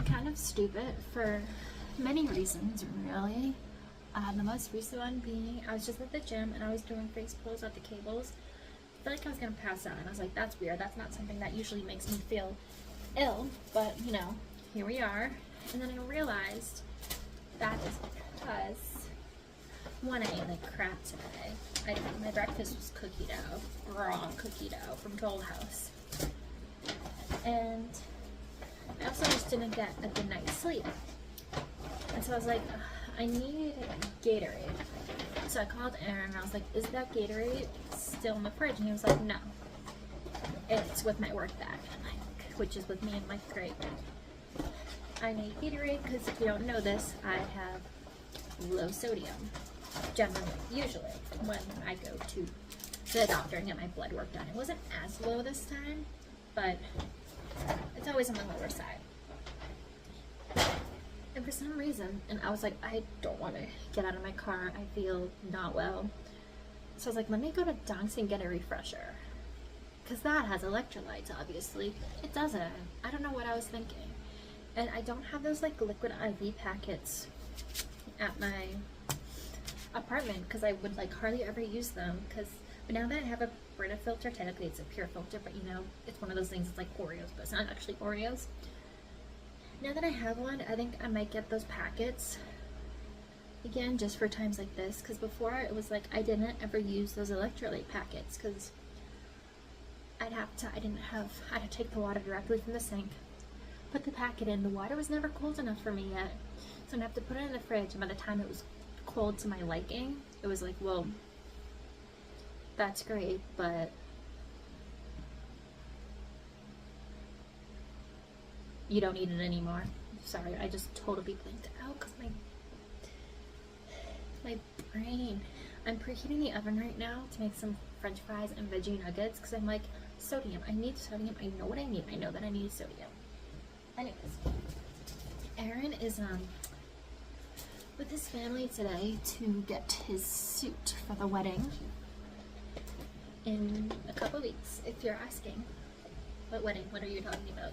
kind of stupid for many reasons, really. The most recent one being I was just at the gym and I was doing face pulls at the cables. I felt like I was gonna pass out, and I was like, that's weird. That's not something that usually makes me feel ill, but you know, here we are. And then I realized that is because one, I ate like crap today. My breakfast was cookie dough, raw cookie dough from Toll House, and I also just didn't get a good night's sleep. And so I was like, I need Gatorade. So I called Aaron and I was like, is that Gatorade still in the fridge? And he was like, no. It's with my work bag, which is with me in my grade. I need Gatorade because if you don't know this, I have low sodium. Generally, usually, when I go to the doctor and get my blood work done. It wasn't as low this time, but it's always on the lower side. And for some reason, and I was like, I don't want to get out of my car. I feel not well. So I was like, let me go to Dunks and get a refresher. Because that has electrolytes, obviously. It doesn't. I don't know what I was thinking. And I don't have those like liquid IV packets at my apartment because I would like hardly ever use them. But now that I have a Brita filter, technically it's a pure filter, but you know, it's one of those things, it's like Oreos, but it's not actually Oreos. Now that I have one, I think I might get those packets again just for times like this, because before it was like I didn't ever use those electrolyte packets because I had to take the water directly from the sink, put the packet in. The water was never cold enough for me yet, so I'd have to put it in the fridge, and by the time it was cold to my liking, it was like, well, that's great, but you don't need it anymore. Sorry, I just totally blinked out because my brain. I'm preheating the oven right now to make some french fries and veggie nuggets because I'm like, sodium. I need sodium. I know what I need. I know that I need sodium. Anyways, Aaron is with his family today to get his suit for the wedding in a couple weeks. If you're asking, what wedding? What are you talking about?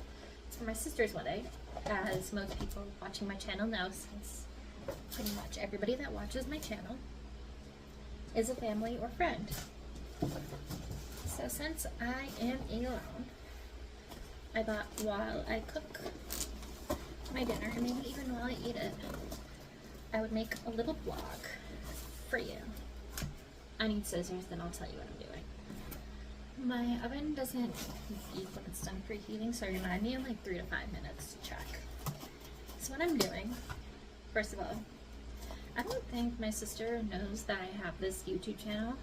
It's for my sister's wedding, as most people watching my channel know, since pretty much everybody that watches my channel is a family or friend. So since I am alone, I thought while I cook my dinner, and maybe even while I eat it, I would make a little vlog for you. I need scissors, then I'll tell you what I'm doing. My oven doesn't beep when it's done preheating, so remind me in like 3 to 5 minutes to check. So what I'm doing, first of all, I don't think my sister knows that I have this YouTube channel.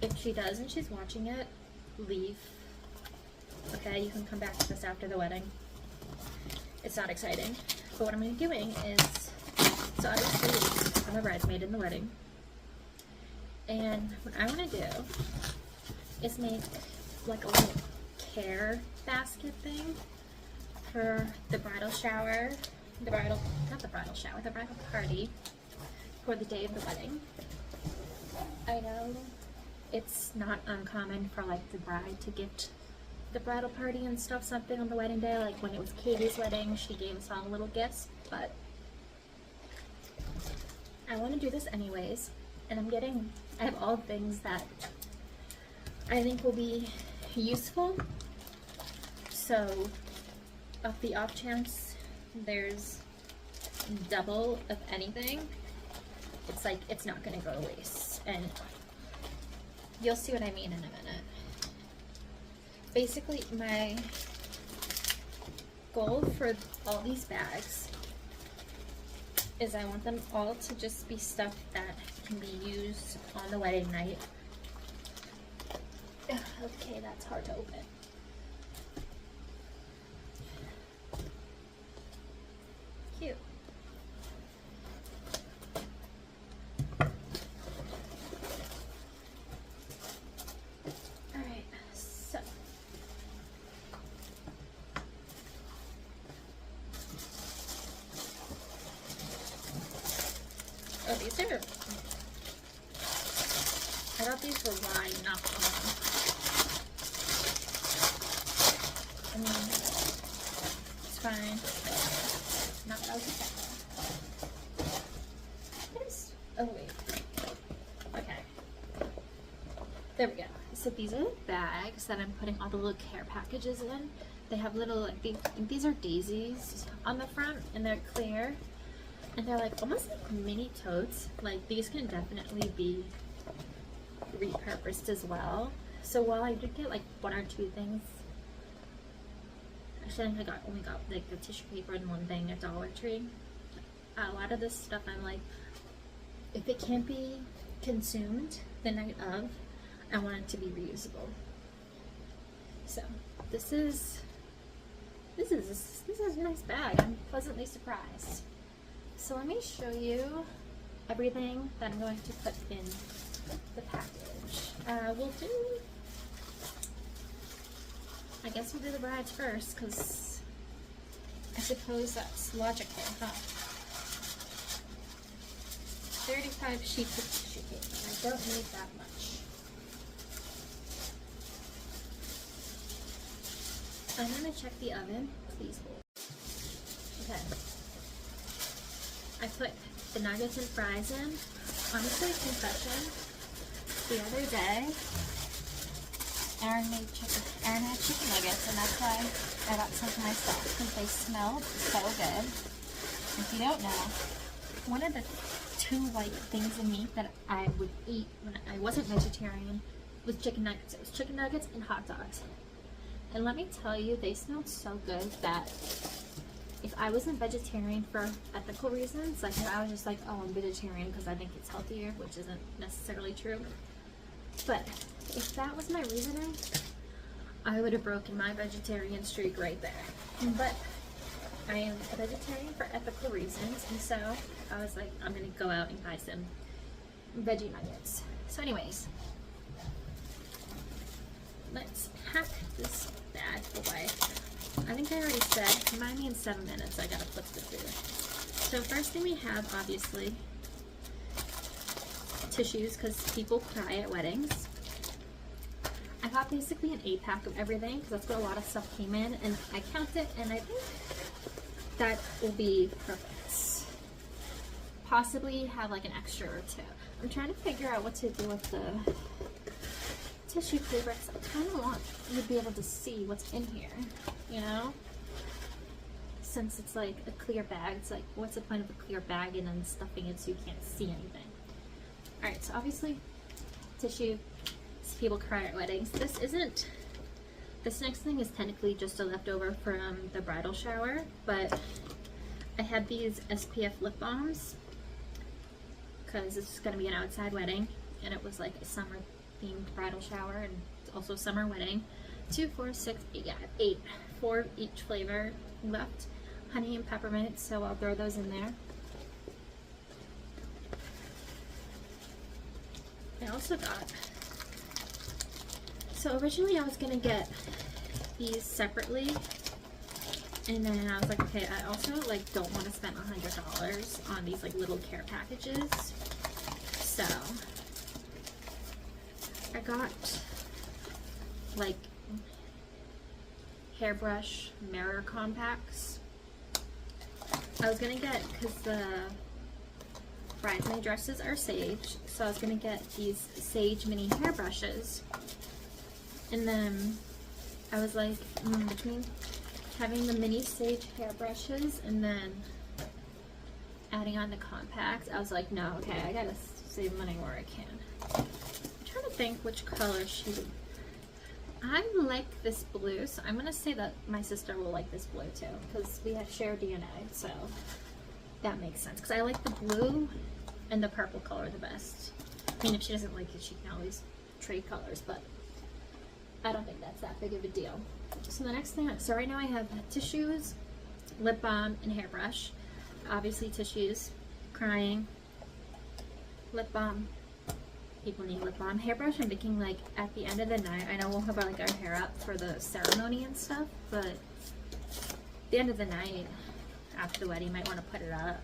If she does and she's watching it, leave. Okay, you can come back to this after the wedding. It's not exciting. But what I'm doing is, so obviously I'm a bridesmaid in the wedding. And what I want to do is make like a little care basket thing for the bridal shower, the bridal party for the day of the wedding. I know it's not uncommon for like the bride to gift the bridal party and stuff something on the wedding day. Like when it was Katie's wedding, she gave us all little gifts, but I want to do this anyways, and I have all things that I think will be useful. So of the off chance there's double of anything, it's like it's not gonna go to waste, and you'll see what I mean in a minute. Basically, my goal for all these bags is I want them all to just be stuff that can be used on the wedding night. Okay, that's hard to open. Cute. Alright, so oh, these are, I thought these were wide, not long. fine. Not what I was expecting. Oh wait. Okay. There we go. So these are the bags that I'm putting all the little care packages in. They have little, like, I think these are daisies on the front, and they're clear. And they're like almost like mini totes. Like, these can definitely be repurposed as well. So while I did get like 1 or 2 things, actually I think I only got like the tissue paper and 1 thing at Dollar Tree. A lot of this stuff I'm like, if it can't be consumed the night of, I want it to be reusable. So this is a nice bag. I'm pleasantly surprised. So let me show you everything that I'm going to put in the package. I guess we'll do the brides first, because I suppose that's logical, huh? 35 sheets of tissue paper. I don't need that much. I'm gonna check the oven. Please hold. Okay. I put the nuggets and fries in. Honestly, confession, the other day, Aaron had chicken nuggets, and that's why I got some for myself, because they smelled so good. If you don't know, one of the 2 like things of meat that I would eat when I wasn't vegetarian was chicken nuggets. It was chicken nuggets and hot dogs. And let me tell you, they smelled so good that if I wasn't vegetarian for ethical reasons, like if I was just like, oh, I'm vegetarian because I think it's healthier, which isn't necessarily true, but if that was my reasoning, I would have broken my vegetarian streak right there. But I am a vegetarian for ethical reasons, and so I was like, I'm gonna go out and buy some veggie nuggets. So anyways, let's pack this bad boy. I think I already said, remind me in 7 minutes, I gotta flip the food. So first thing we have, obviously, tissues, because people cry at weddings. I got basically an 8-pack of everything, because that's what a lot of stuff came in, and I counted, and I think that will be perfect. Possibly have like an extra or 2. I'm trying to figure out what to do with the tissue paper, because I kind of want you to be able to see what's in here, you know? Since it's like a clear bag, it's like, what's the point of a clear bag and then stuffing it so you can't see anything? Alright, so obviously, tissue, people cry at weddings. This next thing is technically just a leftover from the bridal shower, but I had these SPF lip balms, because this is going to be an outside wedding, and it was like a summer themed bridal shower and also summer wedding. 2, 4, 6, 8, yeah, 8. 4 of each flavor left. Honey and peppermint, so I'll throw those in there. I also got, so originally I was gonna get these separately, and then I was like, okay, I also like don't want to spend $100 on these like little care packages, so I got like hairbrush mirror compacts. I was gonna get, because the bridesmaid dresses are sage, so I was gonna get these sage mini hairbrushes, and then I was like, between having the mini sage hairbrushes and then adding on the compacts, I was like, no, okay, I gotta save money where I can. I'm trying to think which color she would. I like this blue, so I'm gonna say that my sister will like this blue too, because we have shared DNA, so that makes sense. Because I like the blue and the purple color the best. I mean, if she doesn't like it, she can always trade colors, but I don't think that's that big of a deal. So the next thing, so right now I have tissues, lip balm, and hairbrush. Obviously tissues, crying, lip balm. People need lip balm. Hairbrush, I'm thinking like at the end of the night, I know we'll have like our hair up for the ceremony and stuff, but at the end of the night, after the wedding, you might want to put it up.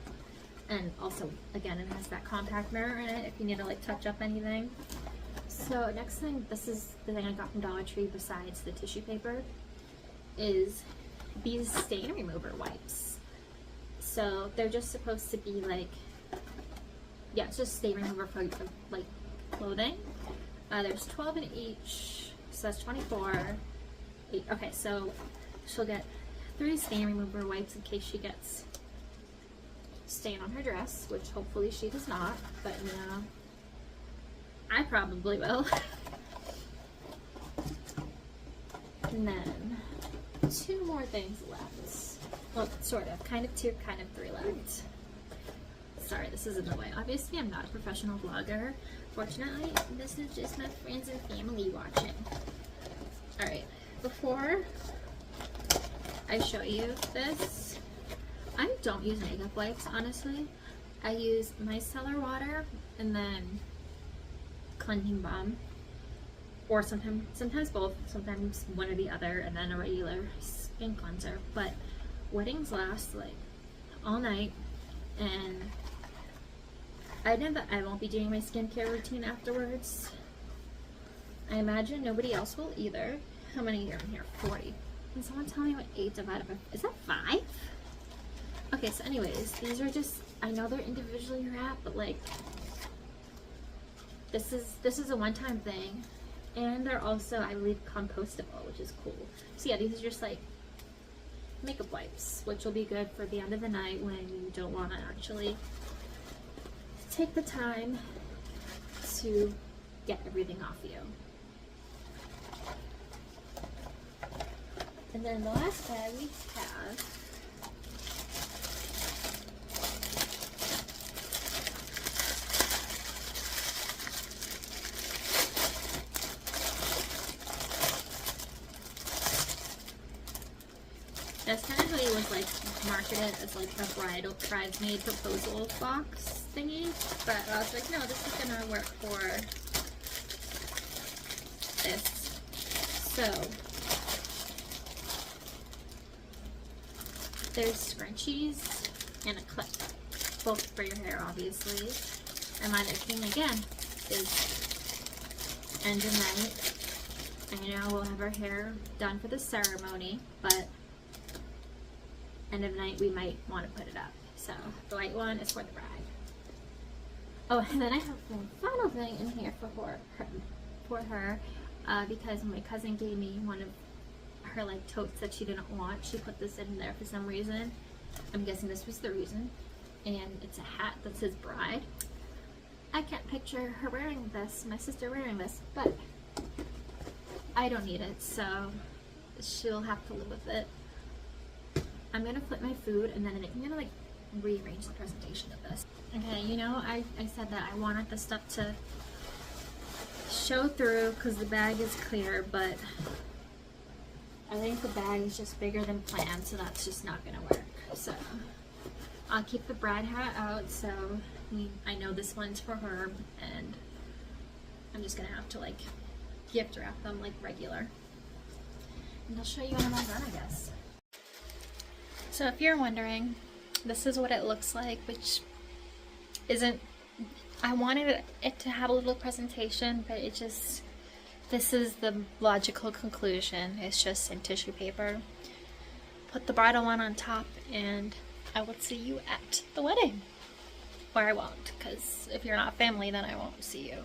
And also, again, it has that compact mirror in it if you need to like touch up anything. So next thing, this is the thing I got from Dollar Tree besides the tissue paper, is these stain remover wipes. So they're just supposed to be like, yeah, it's just stain remover for like clothing. There's 12 in each, so that's 24. Okay, so she'll get 3 stain remover wipes in case she gets stain on her dress, which hopefully she does not, but you know, I probably will. And then 2 more things left. Well, sort of, kind of 2, kind of 3 left. Sorry, this is in the way. Obviously, I'm not a professional vlogger. Fortunately, this is just my friends and family watching. Alright, before I show you this, I don't use makeup wipes, honestly. I use micellar water and then cleansing balm. Or sometimes both, sometimes one or the other, and then a regular skin cleanser. But weddings last like all night, and I know that I won't be doing my skincare routine afterwards. I imagine nobody else will either. How many are in here? 40. Can someone tell me what 8 divided by, is that 5? Okay, so anyways, these are just, I know they're individually wrapped, but like, this is a one-time thing. And they're also, I believe, compostable, which is cool. So yeah, these are just like makeup wipes, which will be good for the end of the night when you don't want to actually take the time to get everything off you. And then the last bag we have this kind of really was like marketed as like a bridesmaid proposal box thingy, but I was like, no, this is gonna work for this. So there's scrunchies and a clip, both for your hair, obviously. And my thing again is end of night. I know we'll have our hair done for the ceremony, but end of night we might want to put it up. So the white one is for the bride. Oh, and then I have one final thing in here for her, because my cousin gave me one of her like totes that she didn't want. She put this in there for some reason. I'm guessing this was the reason. And it's a hat that says bride. I can't picture her wearing this, my sister wearing this, but I don't need it, so she'll have to live with it. I'm gonna flip my food and then I'm gonna like rearrange the presentation of this. Okay, you know, I said that I wanted the stuff to show through because the bag is clear, but I think the bag is just bigger than planned, so that's just not gonna work. So I'll keep the bride hat out, so I know this one's for her, and I'm just gonna have to like gift wrap them like regular. And I'll show you when I'm all done, I guess. So if you're wondering, this is what it looks like, which isn't, I wanted it to have a little presentation, but it just, this is the logical conclusion. It's just in tissue paper. Put the bridal one on top, and I will see you at the wedding. Or I won't, because if you're not family, then I won't see you.